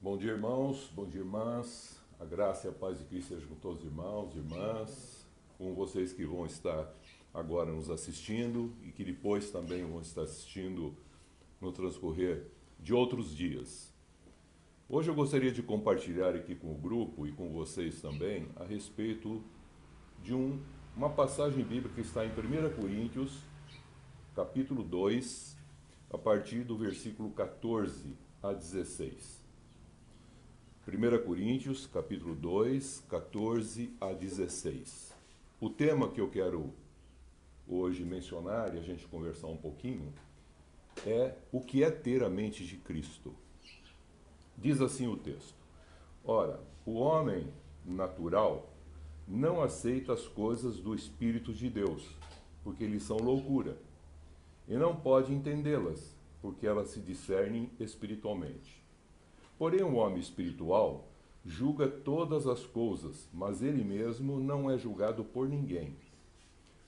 Bom dia, irmãos, bom dia, irmãs. A graça e a paz de Cristo sejam com todos os irmãos e irmãs, com vocês que vão estar agora nos assistindo e que depois também vão estar assistindo no transcorrer de outros dias. Hoje eu gostaria de compartilhar aqui com o grupo e com vocês também a respeito de uma passagem bíblica que está em 1 Coríntios, capítulo 2, a partir do versículo 14 a 16. 1 Coríntios, capítulo 2, 14 a 16. O tema que eu quero hoje mencionar e a gente conversar um pouquinho é o que é ter a mente de Cristo. Diz assim o texto: Ora, o homem natural não aceita as coisas do Espírito de Deus, porque eles são loucura, e não pode entendê-las, porque elas se discernem espiritualmente. Porém, o homem espiritual julga todas as coisas, mas ele mesmo não é julgado por ninguém.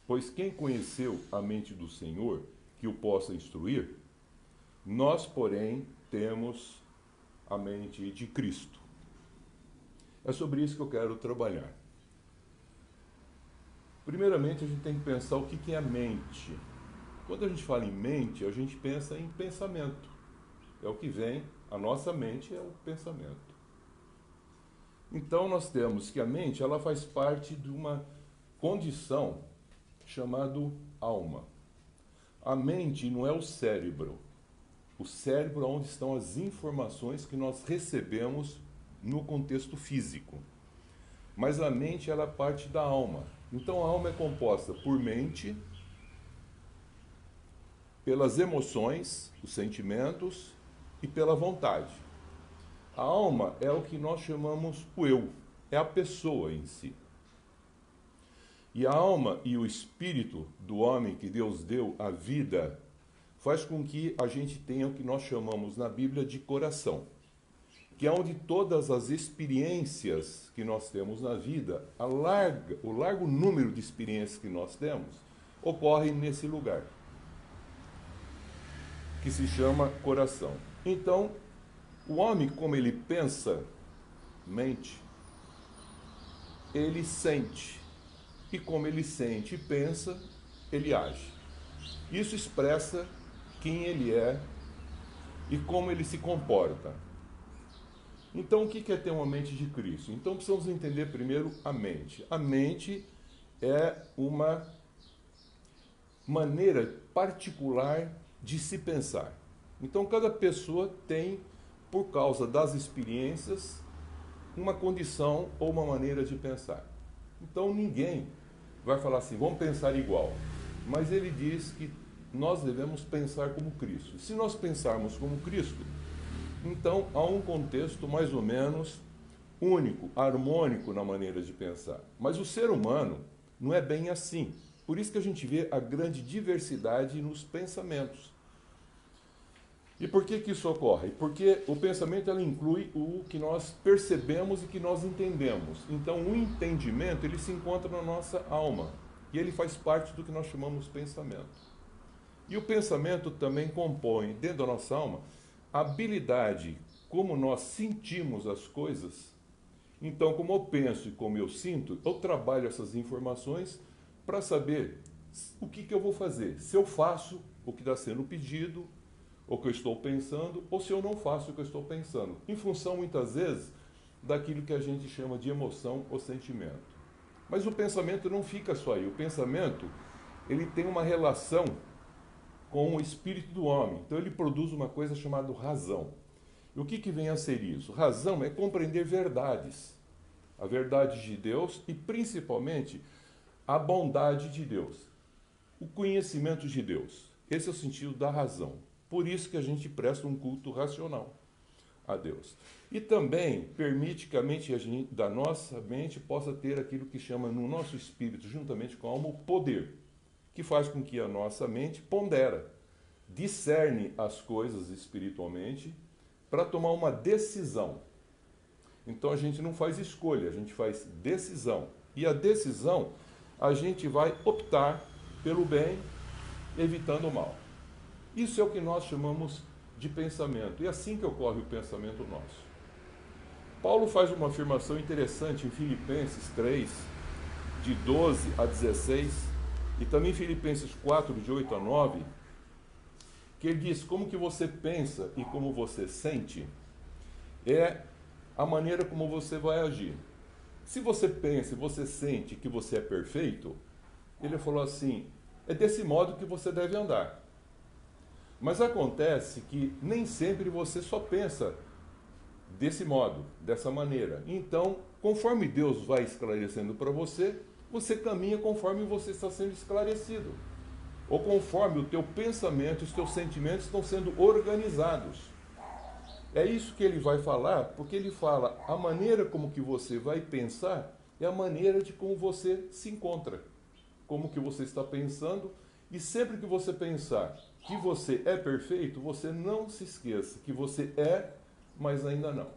Pois quem conheceu a mente do Senhor, que o possa instruir? Nós, porém, temos a mente de Cristo. É sobre isso que eu quero trabalhar. Primeiramente, a gente tem que pensar o que é a mente. Quando a gente fala em mente, a gente pensa em pensamento. É o que vem, a nossa mente é o pensamento. Então, nós temos que a mente ela faz parte de uma condição chamada alma. A mente não é o cérebro. O cérebro é onde estão as informações que nós recebemos no contexto físico. Mas a mente ela é parte da alma. Então, a alma é composta por mente, pelas emoções, os sentimentos e pela vontade. A alma é o que nós chamamos o eu, é a pessoa em si. E a alma e o espírito do homem que Deus deu à vida faz com que a gente tenha o que nós chamamos na Bíblia de coração, que é onde todas as experiências que nós temos na vida, o largo número de experiências que nós temos, ocorrem nesse lugar, que se chama coração. Então, o homem, como ele pensa, mente, ele sente. E como ele sente e pensa, ele age. Isso expressa quem ele é e como ele se comporta. Então, o que é ter uma mente de Cristo? Então, precisamos entender primeiro a mente. A mente é uma maneira particular de se pensar. Então, cada pessoa tem, por causa das experiências, uma condição ou uma maneira de pensar. Então, ninguém vai falar assim, vamos pensar igual. Mas ele diz que nós devemos pensar como Cristo. Se nós pensarmos como Cristo, então há um contexto mais ou menos único, harmônico na maneira de pensar. Mas o ser humano não é bem assim. Por isso que a gente vê a grande diversidade nos pensamentos. E por que isso ocorre? Porque o pensamento ela inclui o que nós percebemos e que nós entendemos. Então, o entendimento ele se encontra na nossa alma e ele faz parte do que nós chamamos de pensamento. E o pensamento também compõe, dentro da nossa alma, a habilidade como nós sentimos as coisas. Então, como eu penso e como eu sinto, eu trabalho essas informações para saber o que eu vou fazer. Se eu faço o que está sendo pedido, o que eu estou pensando, ou se eu não faço o que eu estou pensando, em função, muitas vezes, daquilo que a gente chama de emoção ou sentimento. Mas o pensamento não fica só aí. O pensamento, ele tem uma relação com o espírito do homem. Então, ele produz uma coisa chamada razão. E o que vem a ser isso? Razão é compreender verdades. A verdade de Deus e, principalmente, a bondade de Deus. O conhecimento de Deus. Esse é o sentido da razão. Por isso que a gente presta um culto racional a Deus. E também permite que a mente da nossa mente possa ter aquilo que chama no nosso espírito, juntamente com a alma, o poder, que faz com que a nossa mente pondera, discerne as coisas espiritualmente para tomar uma decisão. Então a gente não faz escolha, a gente faz decisão. E a decisão, a gente vai optar pelo bem, evitando o mal. Isso é o que nós chamamos de pensamento. E é assim que ocorre o pensamento nosso. Paulo faz uma afirmação interessante em Filipenses 3, de 12 a 16, e também em Filipenses 4, de 8 a 9, que ele diz: como que você pensa e como você sente é a maneira como você vai agir. Se você pensa e você sente que você é perfeito, ele falou assim, é desse modo que você deve andar. Mas acontece que nem sempre você só pensa desse modo, dessa maneira. Então, conforme Deus vai esclarecendo para você, você caminha conforme você está sendo esclarecido. Ou conforme o teu pensamento, os teus sentimentos estão sendo organizados. É isso que ele vai falar, porque ele fala, a maneira como que você vai pensar é a maneira de como você se encontra. Como que você está pensando, e sempre que você pensar que você é perfeito, você não se esqueça que você é, mas ainda não.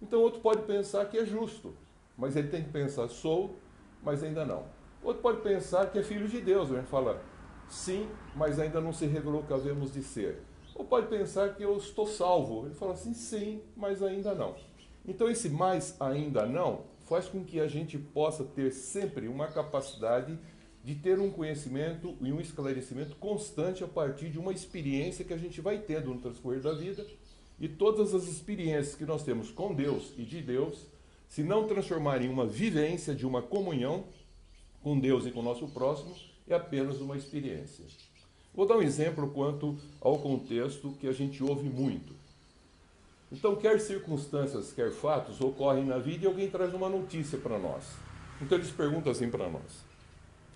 Então outro pode pensar que é justo, mas ele tem que pensar, sou, mas ainda não. Outro pode pensar que é filho de Deus, ele fala, sim, mas ainda não se revelou o que havemos de ser. Ou pode pensar que eu estou salvo, ele fala assim, sim, mas ainda não. Então esse mais ainda não faz com que a gente possa ter sempre uma capacidade de ter um conhecimento e um esclarecimento constante a partir de uma experiência que a gente vai tendo no transcorrer da vida. E todas as experiências que nós temos com Deus e de Deus, se não transformarem em uma vivência de uma comunhão com Deus e com o nosso próximo, é apenas uma experiência. Vou dar um exemplo quanto ao contexto que a gente ouve muito. Então, quer circunstâncias, quer fatos ocorrem na vida e alguém traz uma notícia para nós. Então eles perguntam assim para nós,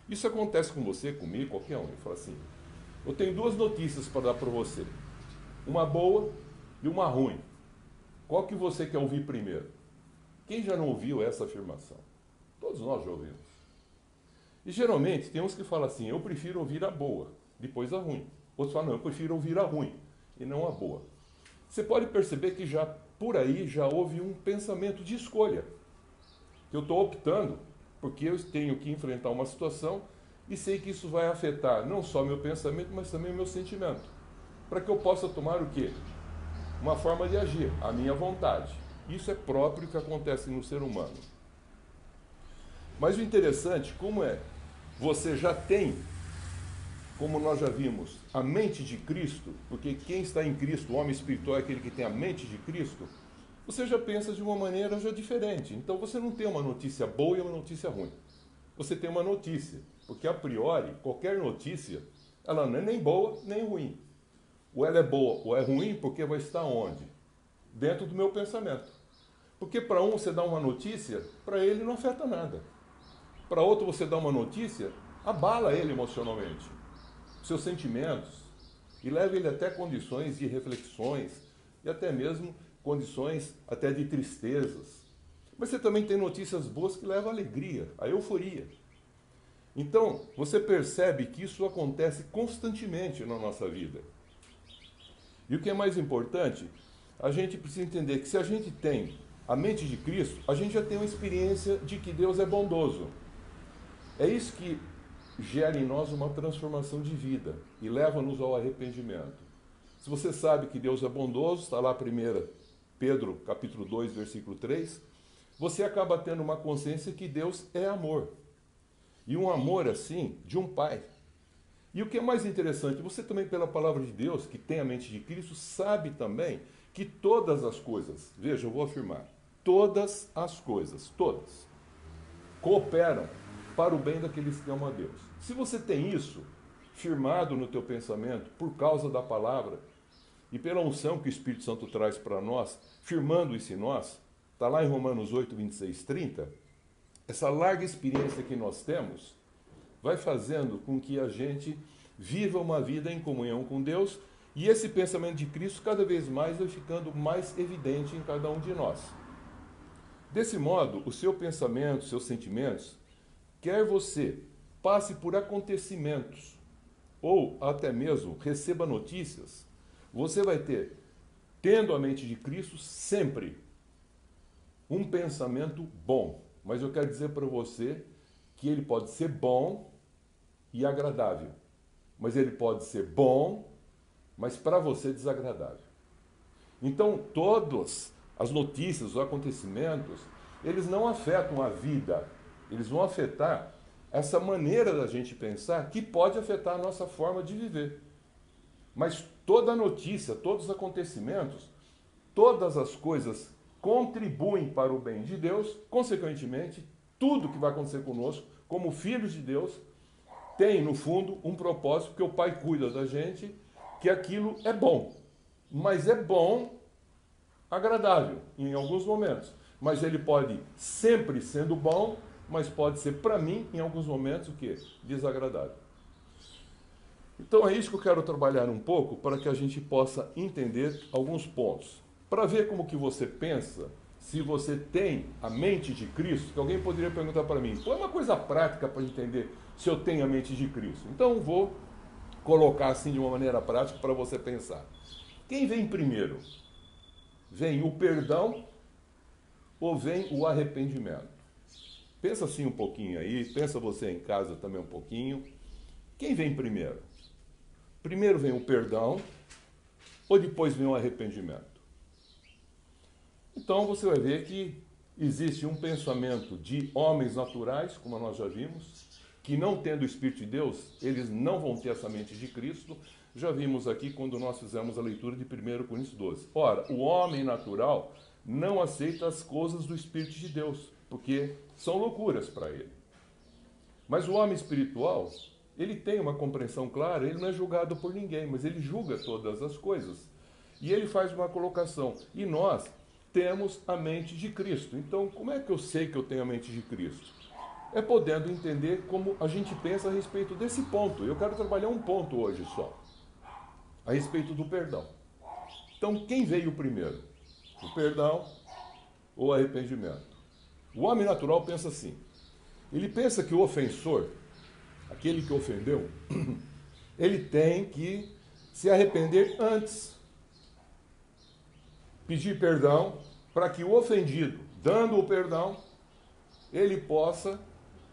isso acontece com você, comigo, qualquer um? Ele fala assim, eu tenho duas notícias para dar para você, uma boa e uma ruim. Qual que você quer ouvir primeiro? Quem já não ouviu essa afirmação? Todos nós já ouvimos. E geralmente tem uns que falam assim, eu prefiro ouvir a boa, depois a ruim. Outros falam, não, eu prefiro ouvir a ruim e não a boa. Você pode perceber que já por aí já houve um pensamento de escolha. Eu estou optando porque eu tenho que enfrentar uma situação e sei que isso vai afetar não só meu pensamento, mas também o meu sentimento. Para que eu possa tomar o quê? Uma forma de agir, a minha vontade. Isso é próprio que acontece no ser humano. Mas o interessante, como é, você já tem, como nós já vimos, a mente de Cristo, porque quem está em Cristo, o homem espiritual é aquele que tem a mente de Cristo, você já pensa de uma maneira já diferente. Então você não tem uma notícia boa e uma notícia ruim. Você tem uma notícia, porque a priori, qualquer notícia, ela não é nem boa nem ruim. Ou ela é boa ou é ruim porque vai estar onde? Dentro do meu pensamento. Porque para um você dá uma notícia, para ele não afeta nada. Para outro você dá uma notícia, abala ele emocionalmente, seus sentimentos, e leva ele até condições de reflexões, e até mesmo condições até de tristezas. Mas você também tem notícias boas que levam a alegria, a euforia. Então, você percebe que isso acontece constantemente na nossa vida. E o que é mais importante, a gente precisa entender que se a gente tem a mente de Cristo, a gente já tem uma experiência de que Deus é bondoso. É isso que gera em nós uma transformação de vida e leva-nos ao arrependimento. Se você sabe que Deus é bondoso, está lá 1 Pedro, capítulo 2, versículo 3, você acaba tendo uma consciência que Deus é amor. E um amor assim, de um pai. E o que é mais interessante, você também pela palavra de Deus, que tem a mente de Cristo, sabe também que todas as coisas, veja, eu vou afirmar, todas as coisas, todas, cooperam para o bem daqueles que amam a Deus. Se você tem isso firmado no teu pensamento, por causa da palavra, e pela unção que o Espírito Santo traz para nós, firmando isso em nós, está lá em Romanos 8, 26, 30, essa larga experiência que nós temos, vai fazendo com que a gente viva uma vida em comunhão com Deus, e esse pensamento de Cristo cada vez mais vai ficando mais evidente em cada um de nós. Desse modo, o seu pensamento, os seus sentimentos, quer você passe por acontecimentos, ou até mesmo receba notícias, você vai ter, tendo a mente de Cristo, sempre um pensamento bom. Mas eu quero dizer para você que ele pode ser bom e agradável. Mas ele pode ser bom, mas para você desagradável. Então, as notícias, os acontecimentos, eles não afetam a vida, eles vão afetar essa maneira da gente pensar que pode afetar a nossa forma de viver. Mas toda notícia, todos os acontecimentos, todas as coisas contribuem para o bem de Deus, consequentemente, tudo que vai acontecer conosco, como filhos de Deus, tem, no fundo, um propósito, porque o Pai cuida da gente, que aquilo é bom. Mas é bom, agradável, em alguns momentos. Mas ele pode, sempre sendo bom, mas pode ser, para mim, em alguns momentos, o quê? Desagradável. Então é isso que eu quero trabalhar um pouco, para que a gente possa entender alguns pontos. Para ver como que você pensa, se você tem a mente de Cristo, que alguém poderia perguntar para mim, pô, é uma coisa prática para entender se eu tenho a mente de Cristo. Então eu vou colocar assim de uma maneira prática para você pensar. Quem vem primeiro? Vem o perdão ou vem o arrependimento? Pensa assim um pouquinho aí, pensa você em casa também um pouquinho. Quem vem primeiro? Primeiro vem o perdão ou depois vem o arrependimento? Então você vai ver que existe um pensamento de homens naturais, como nós já vimos, que não tendo o Espírito de Deus, eles não vão ter essa mente de Cristo. Já vimos aqui quando nós fizemos a leitura de 1 Coríntios 12. Ora, o homem natural não aceita as coisas do Espírito de Deus, porque são loucuras para ele. Mas o homem espiritual, ele tem uma compreensão clara, ele não é julgado por ninguém, mas ele julga todas as coisas. E ele faz uma colocação. E nós temos a mente de Cristo. Então, como é que eu sei que eu tenho a mente de Cristo? É podendo entender como a gente pensa a respeito desse ponto. Eu quero trabalhar um ponto hoje só, a respeito do perdão. Então, quem veio primeiro? O perdão ou o arrependimento? O homem natural pensa assim. Ele pensa que o ofensor, aquele que ofendeu, ele tem que se arrepender antes. Pedir perdão para que o ofendido, dando o perdão, ele possa,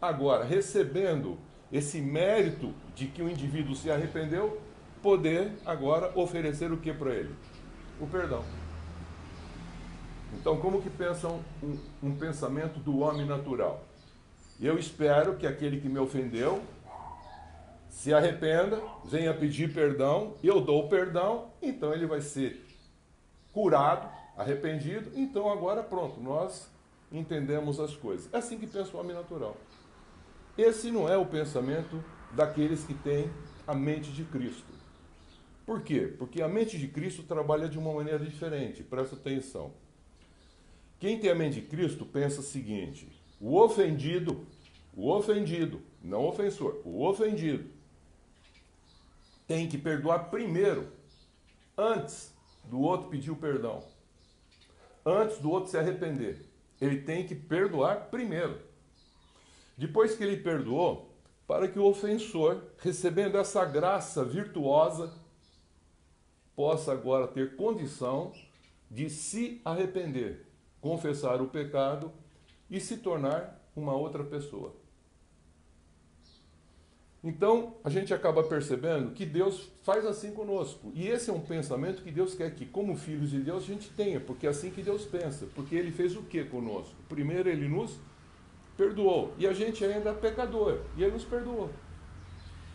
agora, recebendo esse mérito de que o indivíduo se arrependeu, poder agora oferecer o que para ele? O perdão. Então, como que pensam um pensamento do homem natural? Eu espero que aquele que me ofendeu se arrependa, venha pedir perdão, eu dou o perdão, então ele vai ser curado, arrependido, então agora pronto, nós entendemos as coisas. É assim que pensa o homem natural. Esse não é o pensamento daqueles que têm a mente de Cristo. Por quê? Porque a mente de Cristo trabalha de uma maneira diferente, presta atenção. Quem tem a mente de Cristo pensa o seguinte: o ofendido, não o ofensor, o ofendido, tem que perdoar primeiro, antes do outro pedir o perdão, antes do outro se arrepender. Ele tem que perdoar primeiro. Depois que ele perdoou, para que o ofensor, recebendo essa graça virtuosa, possa agora ter condição de se arrepender, confessar o pecado e se tornar uma outra pessoa. Então, a gente acaba percebendo que Deus faz assim conosco. E esse é um pensamento que Deus quer que, como filhos de Deus, a gente tenha, porque é assim que Deus pensa. Porque Ele fez o que conosco? Primeiro, Ele nos perdoou. E a gente ainda é pecador. E Ele nos perdoou.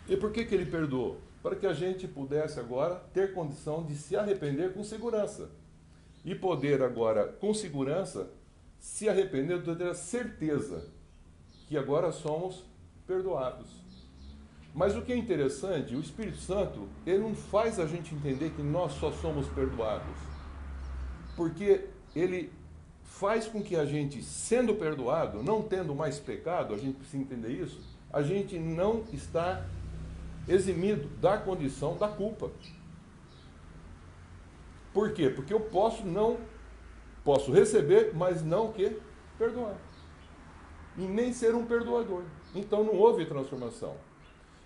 E por que Ele perdoou? Para que a gente pudesse agora ter condição de se arrepender com segurança. E poder agora, com segurança, se arrepender, de ter a certeza que agora somos perdoados. Mas o que é interessante, o Espírito Santo, ele não faz a gente entender que nós só somos perdoados. Porque ele faz com que a gente, sendo perdoado, não tendo mais pecado, a gente precisa entender isso, a gente não está eximido da condição da culpa. Por quê? Porque eu posso receber, mas não o quê? Perdoar. E nem ser um perdoador. Então não houve transformação.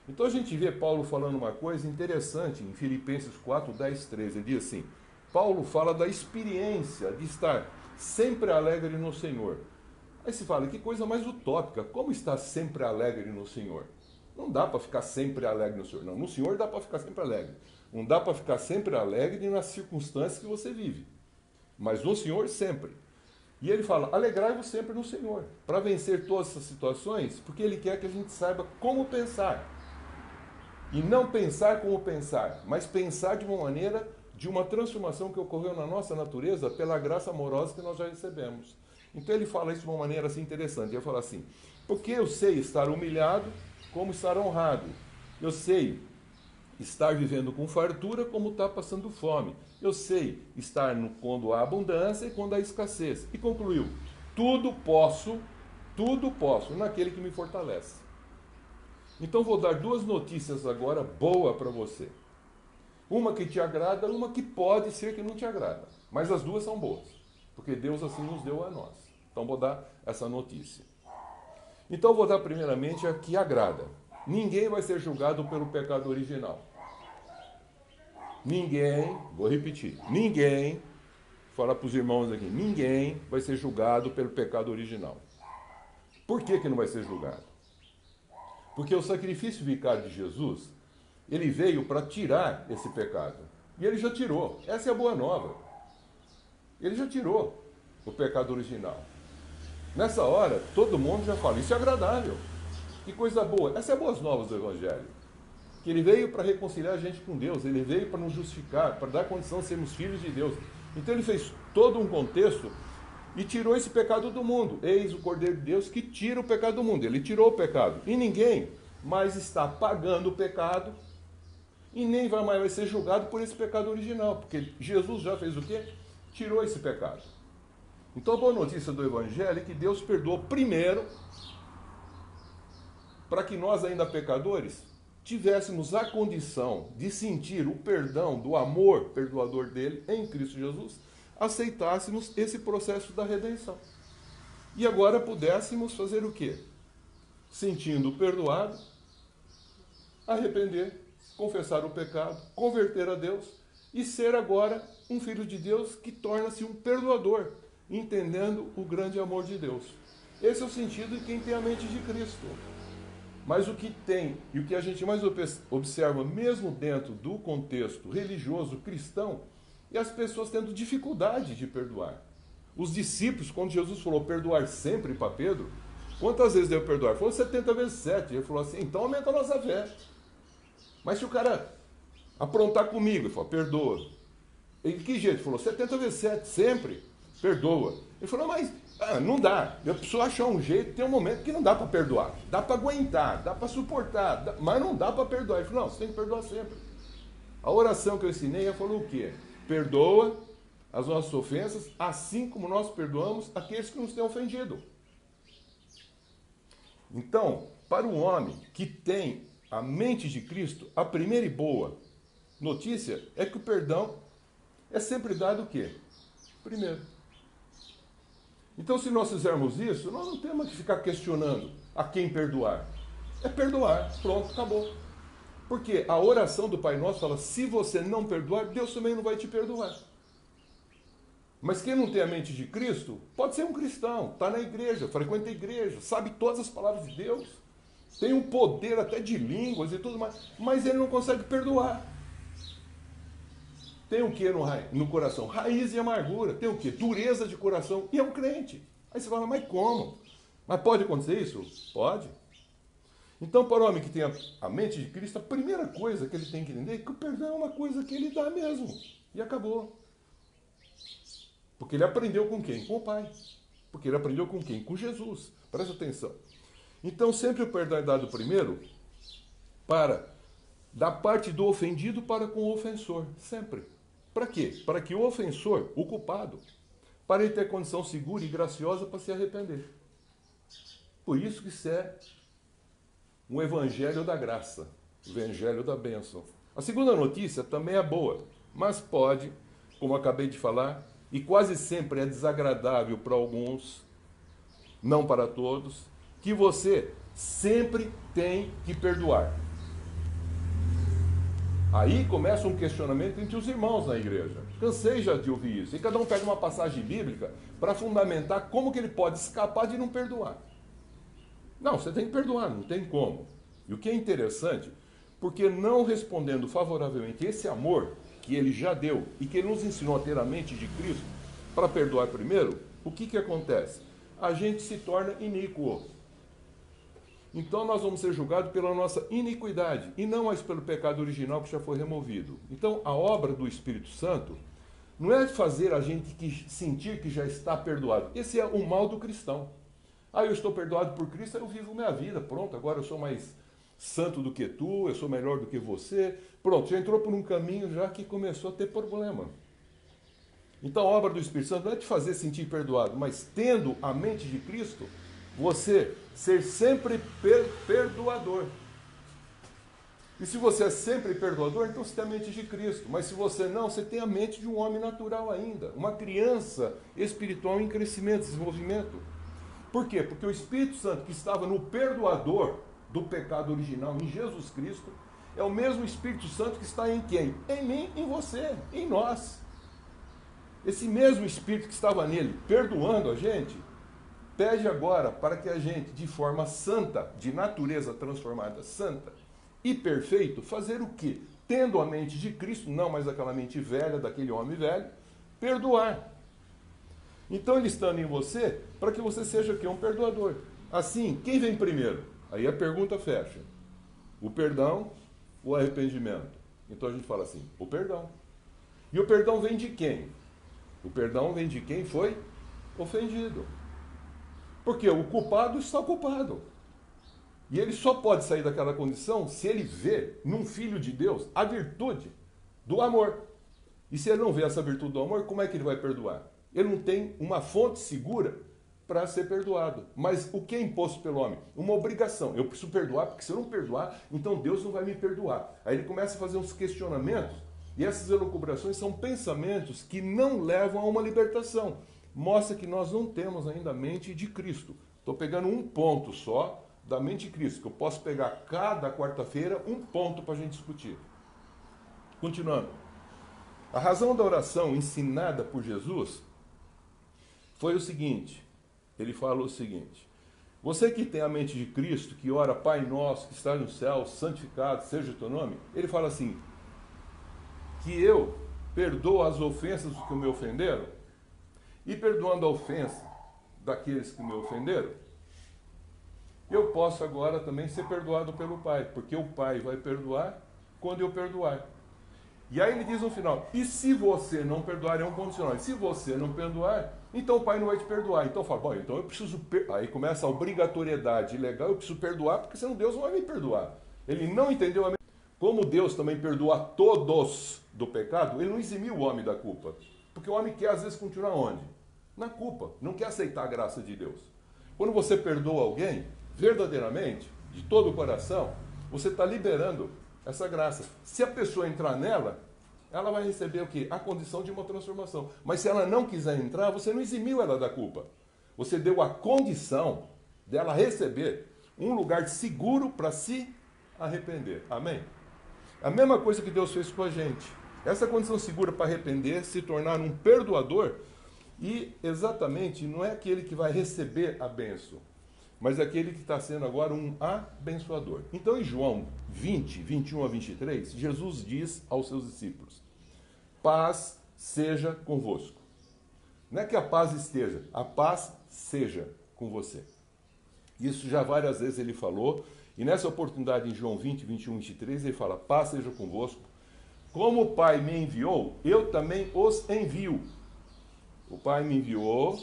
Então a gente vê Paulo falando uma coisa interessante em Filipenses 4, 10, 13. Ele diz assim, Paulo fala da experiência de estar sempre alegre no Senhor. Aí se fala, que coisa mais utópica, como estar sempre alegre no Senhor? Não dá para ficar sempre alegre no Senhor. Não, no Senhor dá para ficar sempre alegre. Não dá para ficar sempre alegre nas circunstâncias que você vive. mas no Senhor sempre. E ele fala, alegrai-vos sempre no Senhor, para vencer todas essas situações, porque ele quer que a gente saiba como pensar. E não pensar como pensar, mas pensar de uma maneira, de uma transformação que ocorreu na nossa natureza pela graça amorosa que nós já recebemos. Então ele fala isso de uma maneira assim interessante. Ele fala assim, porque eu sei estar humilhado como estar honrado. Eu sei estar vivendo com fartura como estar passando fome. Eu sei estar quando há abundância e quando há escassez. E concluiu, tudo posso naquele que me fortalece. Então vou dar duas notícias agora boas para você. Uma que te agrada, uma que pode ser que não te agrada. Mas as duas são boas, porque Deus assim nos deu a nós. Então vou dar essa notícia. Então vou dar primeiramente a que agrada. Ninguém vai ser julgado pelo pecado original. Ninguém, vou repetir, ninguém, fala para os irmãos aqui, ninguém vai ser julgado pelo pecado original. Por que não vai ser julgado? Porque o sacrifício vicário de Jesus, ele veio para tirar esse pecado. E ele já tirou. Essa é a boa nova. Ele já tirou o pecado original. Nessa hora, todo mundo já fala, isso é agradável. Que coisa boa. Essas são as boas novas do Evangelho. Que ele veio para reconciliar a gente com Deus. Ele veio para nos justificar, para dar condição de sermos filhos de Deus. Então ele fez todo um contexto e tirou esse pecado do mundo. Eis o Cordeiro de Deus que tira o pecado do mundo. Ele tirou o pecado. E ninguém mais está pagando o pecado e nem vai mais ser julgado por esse pecado original. Porque Jesus já fez o quê? Tirou esse pecado. Então a boa notícia do Evangelho é que Deus perdoou primeiro para que nós ainda pecadores tivéssemos a condição de sentir o perdão do amor perdoador dele em Cristo Jesus, aceitássemos esse processo da redenção. E agora pudéssemos fazer o quê? Sentindo perdoado, arrepender, confessar o pecado, converter a Deus e ser agora um filho de Deus que torna-se um perdoador, entendendo o grande amor de Deus. Esse é o sentido de quem tem a mente de Cristo. Mas o que tem, e o que a gente mais observa, mesmo dentro do contexto religioso cristão, é as pessoas tendo dificuldade de perdoar. Os discípulos, quando Jesus falou perdoar sempre para Pedro, quantas vezes deu perdoar? Falou 70 vezes 7. Ele falou assim, então aumenta a nossa fé. Mas se o cara aprontar comigo, ele falou, perdoa. E de que jeito? Ele falou 70 vezes 7, sempre, perdoa. Ele falou, mas não dá. Eu preciso achar um jeito, tem um momento que não dá para perdoar. Dá para aguentar, dá para suportar, mas não dá para perdoar. Ele falou, não, você tem que perdoar sempre. A oração que eu ensinei, ela falou o quê? Perdoa as nossas ofensas, assim como nós perdoamos aqueles que nos têm ofendido. Então, para o homem que tem a mente de Cristo, a primeira e boa notícia é que o perdão é sempre dado o quê? Primeiro. Então, se nós fizermos isso, nós não temos que ficar questionando a quem perdoar. É perdoar, pronto, acabou. Porque a oração do Pai Nosso fala, se você não perdoar, Deus também não vai te perdoar. Mas quem não tem a mente de Cristo, pode ser um cristão, está na igreja, frequenta a igreja, sabe todas as palavras de Deus, tem um poder até de línguas e tudo mais, mas ele não consegue perdoar. Tem o que no coração? Raiz e amargura. Tem o que? Dureza de coração. E é um crente. Aí você fala, mas como? Mas pode acontecer isso? Pode. Então, para o homem que tem a mente de Cristo, a primeira coisa que ele tem que entender é que o perdão é uma coisa que ele dá mesmo. E acabou. Porque ele aprendeu com quem? Com o Pai. Porque ele aprendeu com quem? Com Jesus. Presta atenção. Então, sempre o perdão é dado primeiro da parte do ofendido para com o ofensor. Sempre. Para quê? Para que o ofensor, o culpado, para ele ter condição segura e graciosa para se arrepender. Por isso que isso é um evangelho da graça, o evangelho da bênção. A segunda notícia também é boa, mas pode, como acabei de falar, e quase sempre é desagradável para alguns, não para todos, que você sempre tem que perdoar. Aí começa um questionamento entre os irmãos na igreja. Cansei já de ouvir isso. E cada um pega uma passagem bíblica para fundamentar como que ele pode escapar de não perdoar. Não, você tem que perdoar, não tem como. E o que é interessante, porque não respondendo favoravelmente esse amor que ele já deu e que ele nos ensinou a ter a mente de Cristo, para perdoar primeiro, o que acontece? A gente se torna iníquo. Então nós vamos ser julgados pela nossa iniquidade e não mais pelo pecado original que já foi removido. Então a obra do Espírito Santo não é fazer a gente sentir que já está perdoado. Esse é o mal do cristão. Eu estou perdoado por Cristo, eu vivo minha vida, pronto, agora eu sou mais santo do que tu, eu sou melhor do que você. Pronto, já entrou por um caminho já que começou a ter problema. Então a obra do Espírito Santo não é te fazer sentir perdoado, mas tendo a mente de Cristo, você ser sempre perdoador. E se você é sempre perdoador, então você tem a mente de Cristo. Mas se você não, você tem a mente de um homem natural ainda. Uma criança espiritual em crescimento, desenvolvimento. Por quê? Porque o Espírito Santo que estava no perdoador do pecado original, em Jesus Cristo, é o mesmo Espírito Santo que está em quem? Em mim, em você, em nós. Esse mesmo Espírito que estava nele, perdoando a gente, pede agora para que a gente, de forma santa, de natureza transformada santa e perfeito, fazer o quê? Tendo a mente de Cristo, não mais aquela mente velha, daquele homem velho, perdoar. Então ele estando em você, para que você seja o quê? Um perdoador. Assim, quem vem primeiro? Aí a pergunta fecha. O perdão ou o arrependimento? Então a gente fala assim, o perdão. E o perdão vem de quem? O perdão vem de quem foi ofendido. Porque o culpado está culpado. E ele só pode sair daquela condição se ele vê num filho de Deus a virtude do amor. E se ele não vê essa virtude do amor, como é que ele vai perdoar? Ele não tem uma fonte segura para ser perdoado. Mas o que é imposto pelo homem? Uma obrigação. Eu preciso perdoar, porque se eu não perdoar, então Deus não vai me perdoar. Aí ele começa a fazer uns questionamentos, e essas elucubrações são pensamentos que não levam a uma libertação. Mostra que nós não temos ainda a mente de Cristo. Estou pegando um ponto só da mente de Cristo, que eu posso pegar cada quarta-feira um ponto para a gente discutir. Continuando. A razão da oração ensinada por Jesus foi o seguinte, ele fala o seguinte, você que tem a mente de Cristo, que ora Pai Nosso, que está no céu, santificado seja o teu nome, ele fala assim, que eu perdoo as ofensas dos que me ofenderam, e perdoando a ofensa daqueles que me ofenderam, eu posso agora também ser perdoado pelo Pai, porque o Pai vai perdoar quando eu perdoar. E aí ele diz no final, e se você não perdoar, é um condicional, e se você não perdoar, então o Pai não vai te perdoar. Então fala, bom, então eu preciso, aí começa a obrigatoriedade legal, eu preciso perdoar, porque senão Deus não vai me perdoar. Ele não entendeu a como Deus também perdoa todos do pecado, ele não eximiu o homem da culpa. Porque o homem quer às vezes continuar onde? Na culpa, não quer aceitar a graça de Deus. Quando você perdoa alguém, verdadeiramente, de todo o coração, você está liberando essa graça. Se a pessoa entrar nela, ela vai receber o quê? A condição de uma transformação. Mas se ela não quiser entrar, você não eximiu ela da culpa. Você deu a condição dela receber um lugar seguro para se arrepender. Amém? A mesma coisa que Deus fez com a gente. Essa condição segura para arrepender, se tornar um perdoador, e exatamente não é aquele que vai receber a bênção, mas aquele que está sendo agora um abençoador. Então em João 20, 21 a 23, Jesus diz aos seus discípulos, paz seja convosco. Não é que a paz esteja, a paz seja com você. Isso já várias vezes ele falou, e nessa oportunidade em João 20, 21 e 23, ele fala, paz seja convosco. Como o Pai me enviou, eu também os envio. O Pai me enviou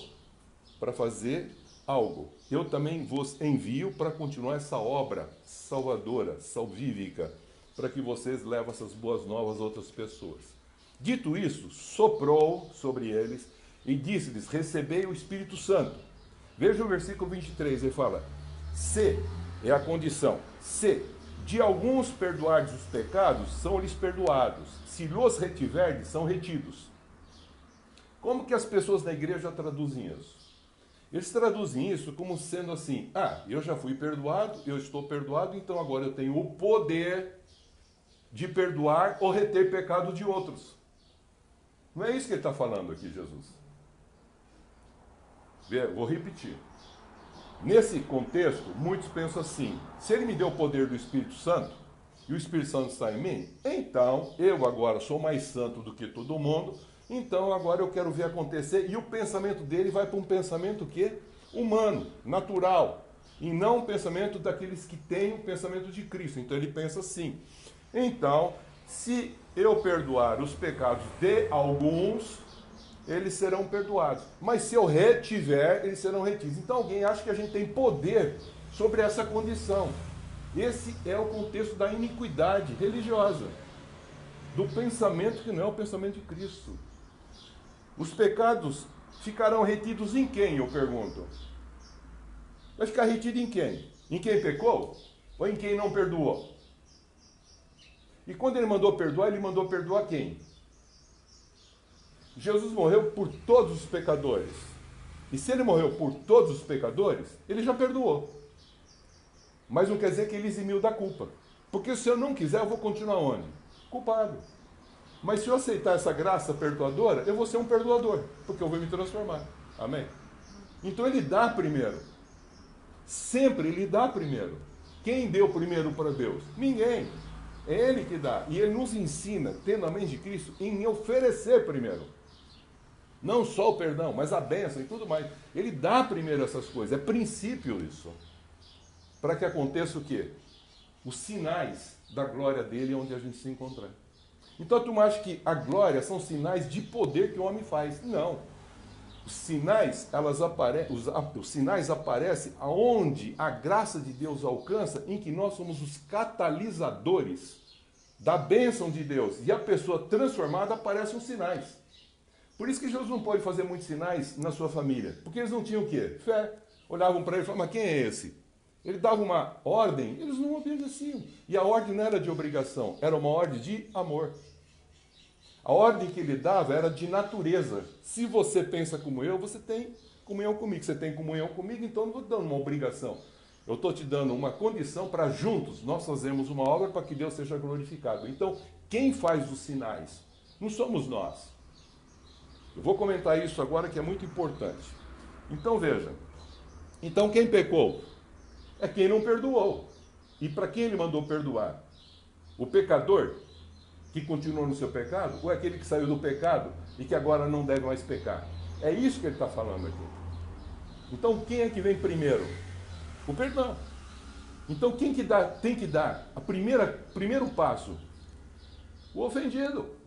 para fazer algo. Eu também vos envio para continuar essa obra salvadora, salvífica, para que vocês levem essas boas novas a outras pessoas. Dito isso, soprou sobre eles e disse-lhes, recebei o Espírito Santo. Veja o versículo 23, ele fala, se, é a condição, se de alguns perdoardes os pecados, são-lhes perdoados. Se lhos retiverdes, são retidos. Como que as pessoas na igreja traduzem isso? Eles traduzem isso como sendo assim, eu já fui perdoado, eu estou perdoado, então agora eu tenho o poder de perdoar ou reter pecado de outros. Não é isso que ele está falando aqui, Jesus. Vou repetir. Nesse contexto, muitos pensam assim, se ele me deu o poder do Espírito Santo, e o Espírito Santo está em mim, então eu agora sou mais santo do que todo mundo, Então agora eu quero ver acontecer. E o pensamento dele vai para um pensamento que humano, natural, e não um pensamento daqueles que têm o pensamento de Cristo. Então ele pensa assim: então, se eu perdoar os pecados de alguns, eles serão perdoados. Mas se eu retiver, eles serão retidos. Então alguém acha que a gente tem poder sobre essa condição. Esse é o contexto da iniquidade religiosa, do pensamento que não é o pensamento de Cristo. Os pecados ficarão retidos em quem, eu pergunto? Vai ficar retido em quem? Em quem pecou? Ou em quem não perdoou? E quando ele mandou perdoar quem? Jesus morreu por todos os pecadores. E se ele morreu por todos os pecadores, ele já perdoou. Mas não quer dizer que ele eximiu da culpa. Porque se eu não quiser, eu vou continuar onde? Culpado. Mas se eu aceitar essa graça perdoadora, eu vou ser um perdoador, porque eu vou me transformar. Amém? Então ele dá primeiro. Sempre ele dá primeiro. Quem deu primeiro para Deus? Ninguém. É ele que dá. E ele nos ensina, tendo a mente de Cristo, em oferecer primeiro. Não só o perdão, mas a bênção e tudo mais. Ele dá primeiro essas coisas. É princípio isso. Para que aconteça o quê? Os sinais da glória dele onde a gente se encontrar. Então tu acha que a glória são sinais de poder que o homem faz? Não. Os sinais, os sinais aparecem aonde a graça de Deus alcança, em que nós somos os catalisadores da bênção de Deus. E a pessoa transformada aparecem os sinais. Por isso que Jesus não pode fazer muitos sinais na sua família. Porque eles não tinham o quê? Fé. Olhavam para ele e falavam: mas quem é esse? Ele dava uma ordem, eles não obedeciam. E a ordem não era de obrigação, era uma ordem de amor. A ordem que ele dava era de natureza. Se você pensa como eu, você tem comunhão comigo. Você tem comunhão comigo, então eu não estou dando uma obrigação. Eu estou te dando uma condição para juntos nós fazermos uma obra para que Deus seja glorificado. Então, quem faz os sinais? Não somos nós. Eu vou comentar isso agora, que é muito importante. Então veja. Então quem pecou? É quem não perdoou. E para quem ele mandou perdoar? O pecador que continuou no seu pecado? Ou é aquele que saiu do pecado e que agora não deve mais pecar? É isso que ele está falando aqui. Então quem é que vem primeiro? O perdão. Então quem que tem que dar primeiro passo? O ofendido.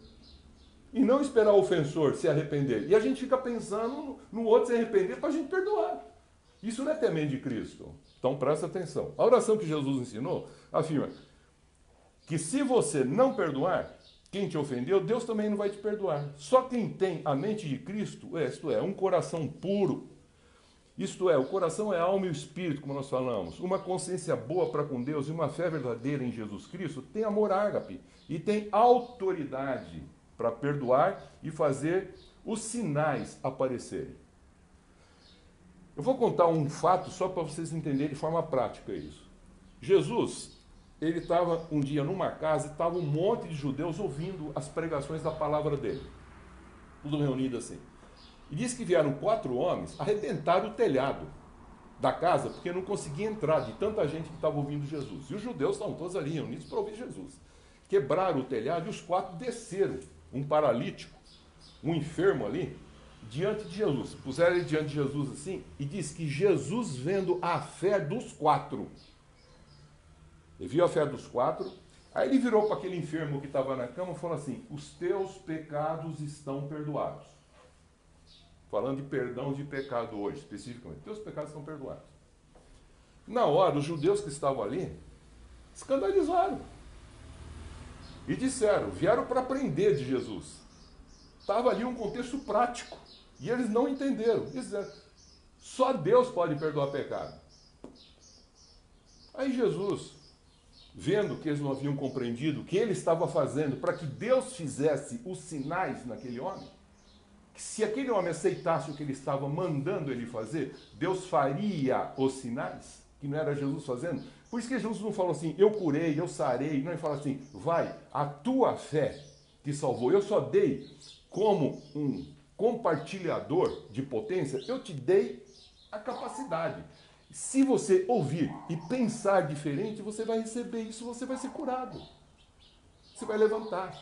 E não esperar o ofensor se arrepender. E a gente fica pensando no outro se arrepender para a gente perdoar. Isso não é temente de Cristo. Então presta atenção. A oração que Jesus ensinou afirma que se você não perdoar quem te ofendeu, Deus também não vai te perdoar. Só quem tem a mente de Cristo, isto é, um coração puro, isto é, o coração é a alma e o espírito, como nós falamos, uma consciência boa para com Deus e uma fé verdadeira em Jesus Cristo, tem amor ágape e tem autoridade para perdoar e fazer os sinais aparecerem. Eu vou contar um fato só para vocês entenderem de forma prática isso. Jesus, ele estava um dia numa casa e estava um monte de judeus ouvindo as pregações da palavra dele. Tudo reunido assim. E diz que vieram 4 homens arrebentaram o telhado da casa porque não conseguia entrar de tanta gente que estava ouvindo Jesus. E os judeus estavam todos ali reunidos para ouvir Jesus. Quebraram o telhado e os 4 desceram. Um paralítico, um enfermo ali, diante de Jesus. Puseram ele diante de Jesus assim e diz que Jesus, vendo a fé dos 4, ele viu a fé dos 4, aí ele virou para aquele enfermo que estava na cama e falou assim: os teus pecados estão perdoados. Falando de perdão de pecado hoje, especificamente. Teus pecados estão perdoados. Na hora, os judeus que estavam ali escandalizaram. E disseram, vieram para aprender de Jesus. Estava ali um contexto prático. E eles não entenderam. Disseram, só Deus pode perdoar pecado. Aí Jesus, vendo que eles não haviam compreendido o que ele estava fazendo para que Deus fizesse os sinais naquele homem, que se aquele homem aceitasse o que ele estava mandando ele fazer, Deus faria os sinais, que não era Jesus fazendo. Por isso que Jesus não falou assim, eu curei, eu sarei. Não, ele fala assim, vai, a tua fé te salvou. Eu só dei como um compartilhador de potência, eu te dei a capacidade. Se você ouvir e pensar diferente, você vai receber isso, você vai ser curado. Você vai levantar.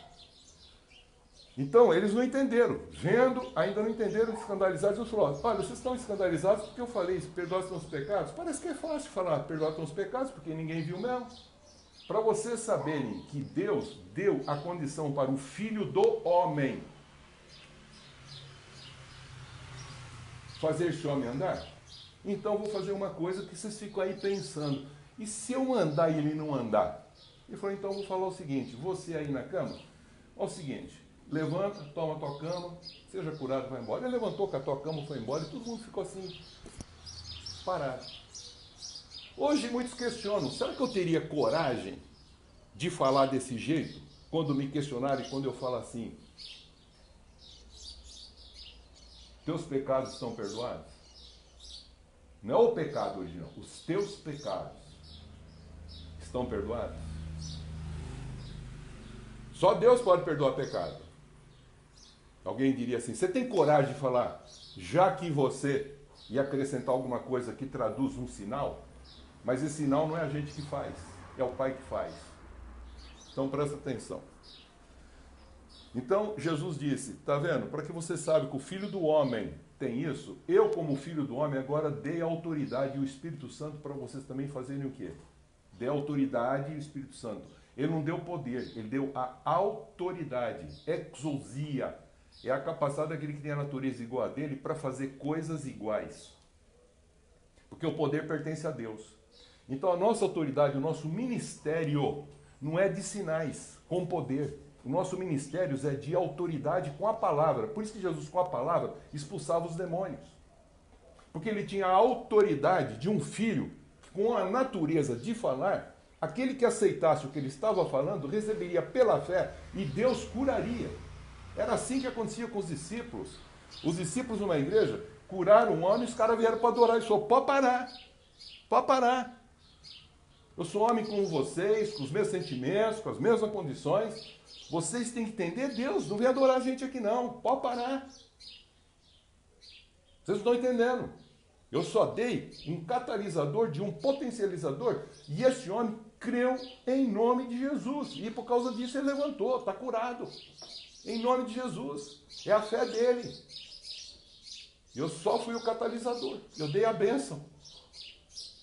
Então, eles não entenderam. Vendo, ainda não entenderam, escandalizados. Eu falo, olha, vocês estão escandalizados porque eu falei, perdoa os pecados. Parece que é fácil falar, perdoa os pecados, porque ninguém viu mesmo. Para vocês saberem que Deus deu a condição para o Filho do Homem fazer esse homem andar, então vou fazer uma coisa que vocês ficam aí pensando. E se eu andar e ele não andar? Ele falou, então vou falar o seguinte, você aí na cama, é o seguinte, levanta, toma a tua cama, seja curado, vai embora. Ele levantou com a tua cama, foi embora e todo mundo ficou assim, parado. Hoje muitos questionam, será que eu teria coragem de falar desse jeito? Quando me questionarem, quando eu falo assim, teus pecados estão perdoados? Não é o pecado original, os teus pecados estão perdoados? Só Deus pode perdoar pecado. Alguém diria assim, você tem coragem de falar, já que você ia acrescentar alguma coisa que traduz um sinal, mas esse sinal não é a gente que faz, é o Pai que faz. Então presta atenção. Então Jesus disse, tá vendo? Para que você saiba que o Filho do Homem tem isso, eu como Filho do Homem agora dei a autoridade e o Espírito Santo para vocês também fazerem o quê? Dei a autoridade e o Espírito Santo. Ele não deu poder, ele deu a autoridade, exousia. É a capacidade daquele que tem a natureza igual a dele para fazer coisas iguais. Porque o poder pertence a Deus. Então a nossa autoridade, o nosso ministério não é de sinais com poder. O nosso ministério é de autoridade com a palavra. Por isso que Jesus com a palavra expulsava os demônios. Porque ele tinha a autoridade de um filho com a natureza de falar. Aquele que aceitasse o que ele estava falando receberia pela fé e Deus curaria. Era assim que acontecia com os discípulos. Os discípulos numa igreja curaram um homem e os caras vieram para adorar. Ele falou, pode parar. Pode parar. Eu sou homem como vocês, com os mesmos sentimentos, com as mesmas condições. Vocês têm que entender Deus. Não vem adorar a gente aqui não. Pode parar. Vocês não estão entendendo. Eu só dei um catalisador de um potencializador. E esse homem creu em nome de Jesus. E por causa disso ele levantou, está curado. Em nome de Jesus. É a fé dele. Eu só fui o catalisador. Eu dei a bênção.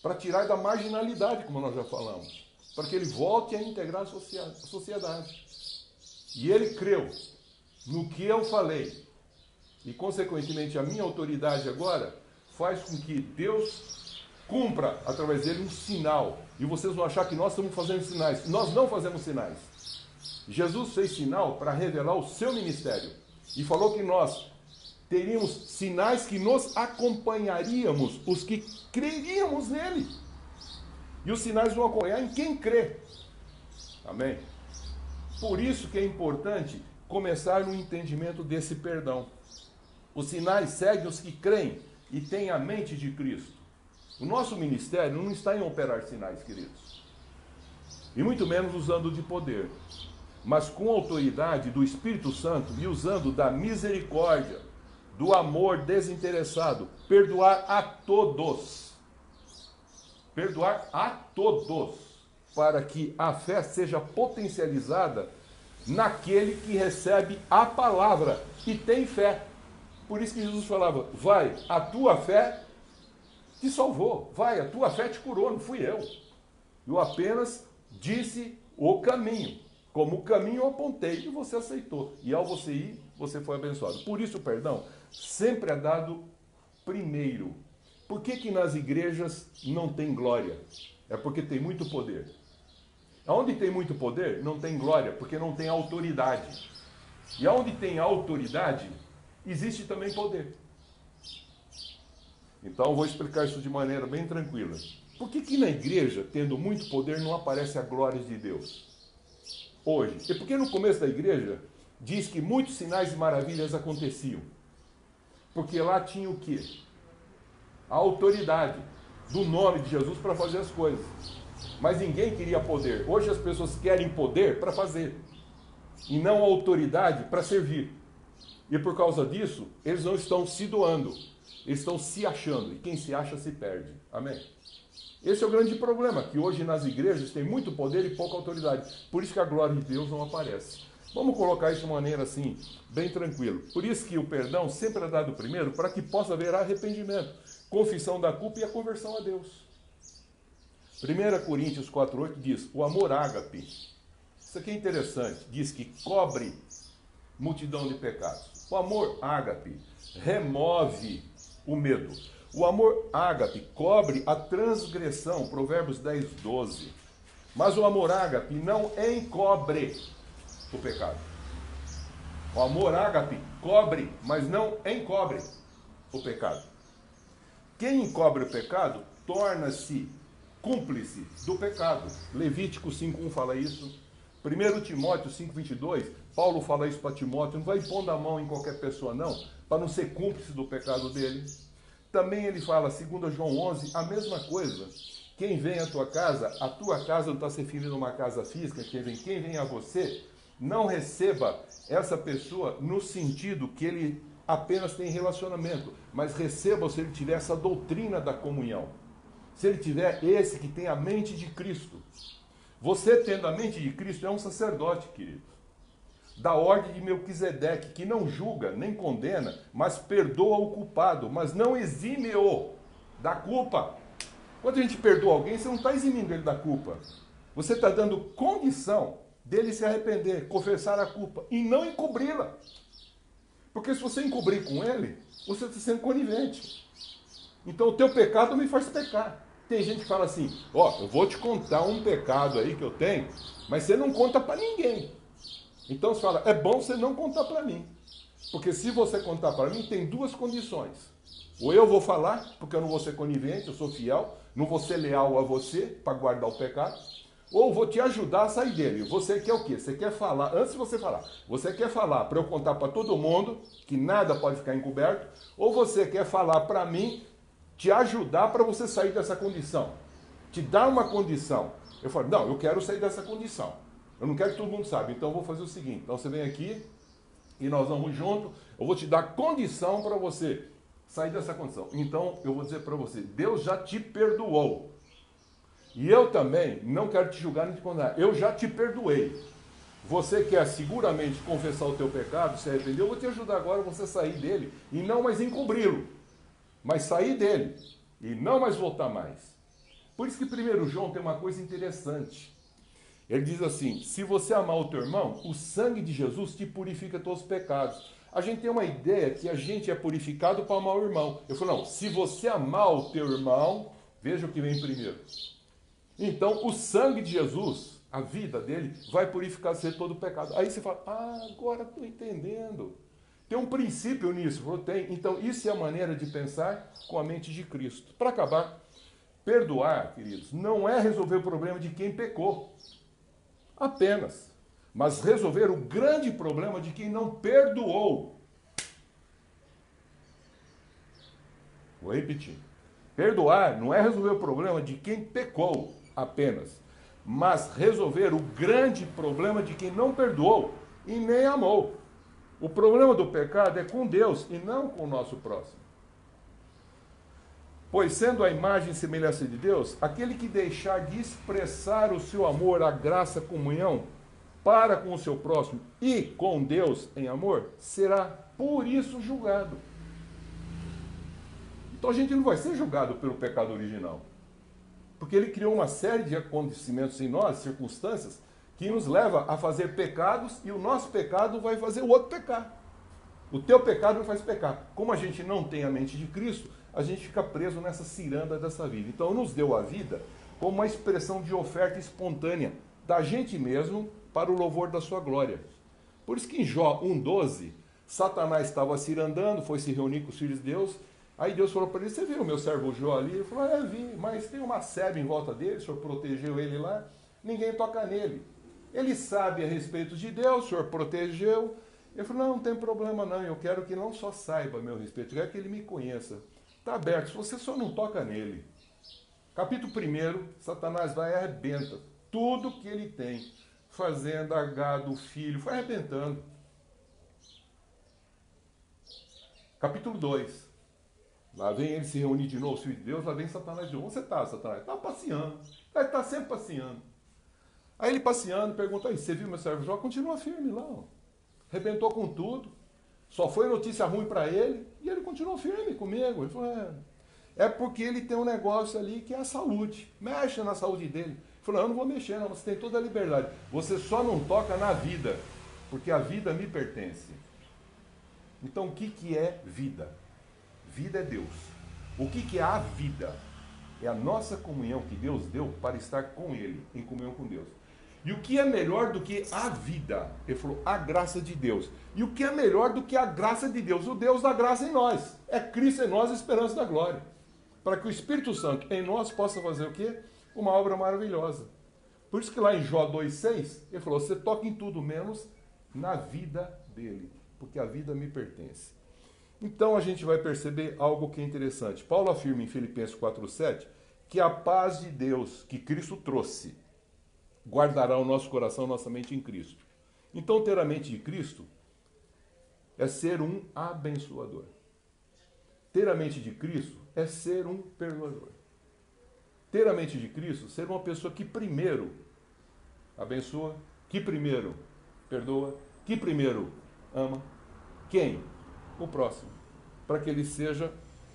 Para tirar da marginalidade, como nós já falamos. Para que ele volte a integrar a sociedade. E ele creu no que eu falei. E, consequentemente, a minha autoridade agora faz com que Deus cumpra, através dele, um sinal. E vocês vão achar que nós estamos fazendo sinais. Nós não fazemos sinais. Jesus fez sinal para revelar o seu ministério. E falou que nós teríamos sinais que nos acompanharíamos, os que creríamos nele. E os sinais vão acompanhar em quem crê. Amém? Por isso que é importante começar no entendimento desse perdão. Os sinais seguem os que creem e têm a mente de Cristo. O nosso ministério não está em operar sinais, queridos. E muito menos usando de poder. Mas com a autoridade do Espírito Santo e usando da misericórdia, do amor desinteressado, perdoar a todos. Perdoar a todos, para que a fé seja potencializada naquele que recebe a palavra e tem fé. Por isso que Jesus falava, vai, a tua fé te salvou, vai, a tua fé te curou, não fui eu. Eu apenas disse o caminho. Como o caminho eu apontei e você aceitou. E ao você ir, você foi abençoado. Por isso o perdão sempre é dado primeiro. Por que nas igrejas não tem glória? É porque tem muito poder. Onde tem muito poder, não tem glória, porque não tem autoridade. E onde tem autoridade, existe também poder. Então eu vou explicar isso de maneira bem tranquila. Por que na igreja, tendo muito poder, não aparece a glória de Deus? Hoje. E porque no começo da igreja diz que muitos sinais e maravilhas aconteciam. Porque lá tinha o quê? A autoridade do nome de Jesus para fazer as coisas. Mas ninguém queria poder. Hoje as pessoas querem poder para fazer. E não autoridade para servir. E por causa disso, eles não estão se doando. Eles estão se achando. E quem se acha se perde. Amém? Esse é o grande problema, que hoje nas igrejas tem muito poder e pouca autoridade. Por isso que a glória de Deus não aparece. Vamos colocar isso de maneira assim, bem tranquilo. Por isso que o perdão sempre é dado primeiro, para que possa haver arrependimento, confissão da culpa e a conversão a Deus. 1 Coríntios 4,8 diz, o amor ágape. Isso aqui é interessante, diz que cobre multidão de pecados. O amor ágape remove o medo. O amor ágape cobre a transgressão, Provérbios 10, 12. Mas o amor ágape não encobre o pecado. O amor ágape cobre, mas não encobre o pecado. Quem encobre o pecado torna-se cúmplice do pecado. Levítico 5:1 fala isso. 1 Timóteo 5:22, Paulo fala isso para Timóteo, não vai pondo a mão em qualquer pessoa não, para não ser cúmplice do pecado dele. Também ele fala, 2 João 11, a mesma coisa. Quem vem à tua casa, a tua casa não está se referindo a uma casa física, quem vem a você, não receba essa pessoa no sentido que ele apenas tem relacionamento, mas receba se ele tiver essa doutrina da comunhão. Se ele tiver esse que tem a mente de Cristo. Você tendo a mente de Cristo é um sacerdote, querido. Da ordem de Melquisedeque, que não julga, nem condena, mas perdoa o culpado, mas não exime-o da culpa. Quando a gente perdoa alguém, você não está eximindo ele da culpa. Você está dando condição dele se arrepender, confessar a culpa e não encobri-la. Porque se você encobrir com ele, você está sendo conivente. Então o teu pecado me faz pecar. Tem gente que fala assim, eu vou te contar um pecado aí que eu tenho, mas você não conta para ninguém. Então você fala, é bom você não contar para mim. Porque se você contar para mim, tem duas condições. Ou eu vou falar, porque eu não vou ser conivente, eu sou fiel, não vou ser leal a você para guardar o pecado, ou vou te ajudar a sair dele. Você quer o quê? Você quer falar, antes de você falar, você quer falar para eu contar para todo mundo, que nada pode ficar encoberto, ou você quer falar para mim, te ajudar para você sair dessa condição, te dar uma condição. Eu falo, não, eu quero sair dessa condição. Eu não quero que todo mundo saiba, então eu vou fazer o seguinte, então você vem aqui e nós vamos junto, eu vou te dar condição para você sair dessa condição. Então eu vou dizer para você, Deus já te perdoou. E eu também não quero te julgar nem te condenar, eu já te perdoei. Você quer seguramente confessar o teu pecado, se arrepender, eu vou te ajudar agora a você sair dele e não mais encobri-lo, mas sair dele e não mais voltar mais. Por isso que 1 João tem uma coisa interessante. Ele diz assim, se você amar o teu irmão, o sangue de Jesus te purifica todos os pecados. A gente tem uma ideia que a gente é purificado para amar o irmão. Eu falo, não, se você amar o teu irmão, veja o que vem primeiro. Então, o sangue de Jesus, a vida dele, vai purificar você todo o pecado. Aí você fala, agora estou entendendo. Tem um princípio nisso. Tem. Então, isso é a maneira de pensar com a mente de Cristo. Para acabar, perdoar, queridos, não é resolver o problema de quem pecou. Apenas. Mas resolver o grande problema de quem não perdoou. Vou repetir. Perdoar não é resolver o problema de quem pecou apenas, mas resolver o grande problema de quem não perdoou e nem amou. O problema do pecado é com Deus e não com o nosso próximo. Pois sendo a imagem e semelhança de Deus, aquele que deixar de expressar o seu amor, a graça, a comunhão para com o seu próximo e com Deus em amor, será por isso julgado. Então a gente não vai ser julgado pelo pecado original. Porque ele criou uma série de acontecimentos em nós, circunstâncias, que nos leva a fazer pecados e o nosso pecado vai fazer o outro pecar. O teu pecado me faz pecar. Como a gente não tem a mente de Cristo, a gente fica preso nessa ciranda dessa vida. Então nos deu a vida como uma expressão de oferta espontânea da gente mesmo para o louvor da sua glória. Por isso que em Jó 1,12, Satanás estava cirandando, foi se reunir com os filhos de Deus. Aí Deus falou para ele, você viu o meu servo Jó ali? Ele falou, vi, mas tem uma sebe em volta dele, o senhor protegeu ele lá, ninguém toca nele. Ele sabe a respeito de Deus, o senhor protegeu. Ele falou, não tem problema não, eu quero que não só saiba a meu respeito, eu quero que ele me conheça. Está aberto, você só não toca nele. Capítulo 1, Satanás vai e arrebenta tudo que ele tem. Fazenda, gado, filho, foi arrebentando. Capítulo 2. Lá vem ele se reunir de novo, filho de Deus, lá vem Satanás de onde você está, Satanás? Está passeando. Ele está sempre passeando. Aí ele passeando, pergunta, aí, você viu meu servo Jó? Continua firme lá, ó. Arrebentou com tudo. Só foi notícia ruim para ele e ele continuou firme comigo. Ele falou, é porque ele tem um negócio ali que é a saúde. Mexe na saúde dele. Ele falou, eu não vou mexer, não, você tem toda a liberdade. Você só não toca na vida, porque a vida me pertence. Então o que é vida? Vida é Deus. O que é a vida? É a nossa comunhão que Deus deu para estar com Ele, em comunhão com Deus. E o que é melhor do que a vida? Ele falou, a graça de Deus. E o que é melhor do que a graça de Deus? O Deus da graça em nós. É Cristo em nós, a esperança da glória. Para que o Espírito Santo em nós possa fazer o quê? Uma obra maravilhosa. Por isso que lá em Jó 2,6, ele falou, você toca em tudo menos na vida dele, porque a vida me pertence. Então a gente vai perceber algo que é interessante. Paulo afirma em Filipenses 4,7 que a paz de Deus que Cristo trouxe guardará o nosso coração, nossa mente em Cristo. Então ter a mente de Cristo é ser um abençoador. Ter a mente de Cristo é ser um perdoador. Ter a mente de Cristo, ser uma pessoa que primeiro abençoa, que primeiro perdoa, que primeiro ama. Quem? O próximo. Para que ele seja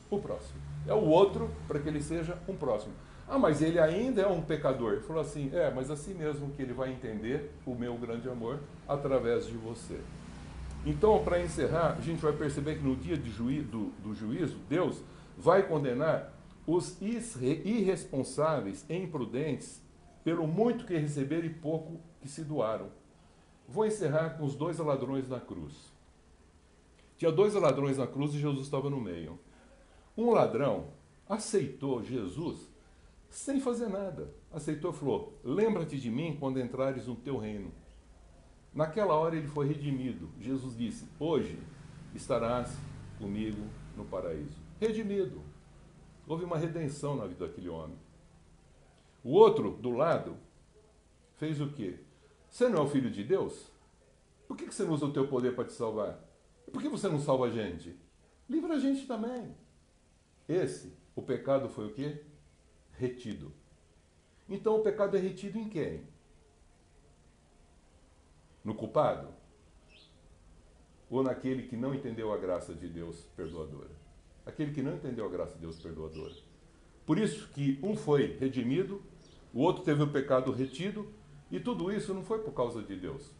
o próximo. É o outro para que ele seja um próximo. Ah, mas ele ainda é um pecador. Ele falou assim, mas assim mesmo que ele vai entender o meu grande amor através de você. Então, para encerrar, a gente vai perceber que no dia do juízo, Deus vai condenar os irresponsáveis e imprudentes pelo muito que receberam e pouco que se doaram. Vou encerrar com os 2 ladrões na cruz. Tinha 2 ladrões na cruz e Jesus estava no meio. Um ladrão aceitou Jesus sem fazer nada. Aceitou e falou, lembra-te de mim quando entrares no teu reino. Naquela hora ele foi redimido. Jesus disse, hoje estarás comigo no paraíso. Redimido. Houve uma redenção na vida daquele homem. O outro, do lado, fez o quê? Você não é o filho de Deus? Por que você não usa o teu poder para te salvar? Por que você não salva a gente? Livra a gente também. O pecado foi o quê? Retido. Então o pecado é retido em quem? No culpado? Ou naquele que não entendeu a graça de Deus perdoadora? Aquele que não entendeu a graça de Deus perdoadora. Por isso que um foi redimido, o outro teve o pecado retido, e tudo isso não foi por causa de Deus.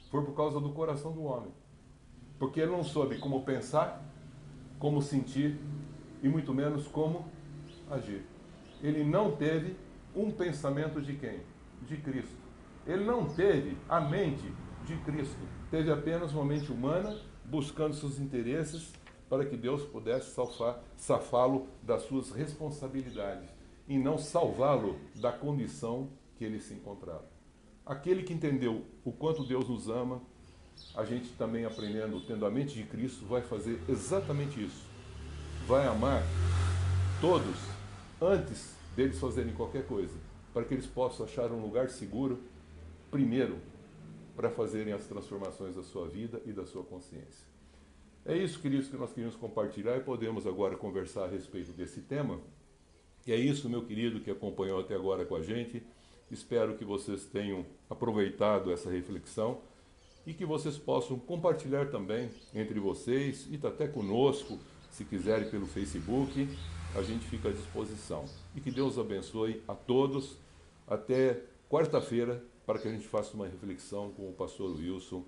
Foi por causa do coração do homem. Porque ele não soube como pensar, como sentir, e muito menos como agir. Ele não teve um pensamento de quem? De Cristo. Ele não teve a mente de Cristo. Teve apenas uma mente humana, buscando seus interesses, para que Deus pudesse safá-lo das suas responsabilidades, e não salvá-lo da condição que ele se encontrava. Aquele que entendeu o quanto Deus nos ama, a gente também aprendendo, tendo a mente de Cristo, vai fazer exatamente isso. Vai amar todos antes deles fazerem qualquer coisa, para que eles possam achar um lugar seguro, primeiro, para fazerem as transformações da sua vida e da sua consciência. É isso, queridos, que nós queríamos compartilhar e podemos agora conversar a respeito desse tema. E é isso, meu querido, que acompanhou até agora com a gente. Espero que vocês tenham aproveitado essa reflexão e que vocês possam compartilhar também entre vocês e até conosco, se quiserem, pelo Facebook. A gente fica à disposição. E que Deus abençoe a todos. Até quarta-feira, para que a gente faça uma reflexão com o pastor Wilson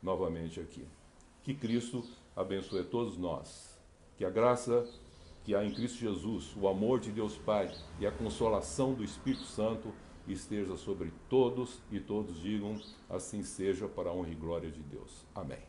novamente aqui. Que Cristo abençoe a todos nós. Que a graça que há em Cristo Jesus, o amor de Deus Pai e a consolação do Espírito Santo esteja sobre todos e todos digam, assim seja, para a honra e glória de Deus. Amém.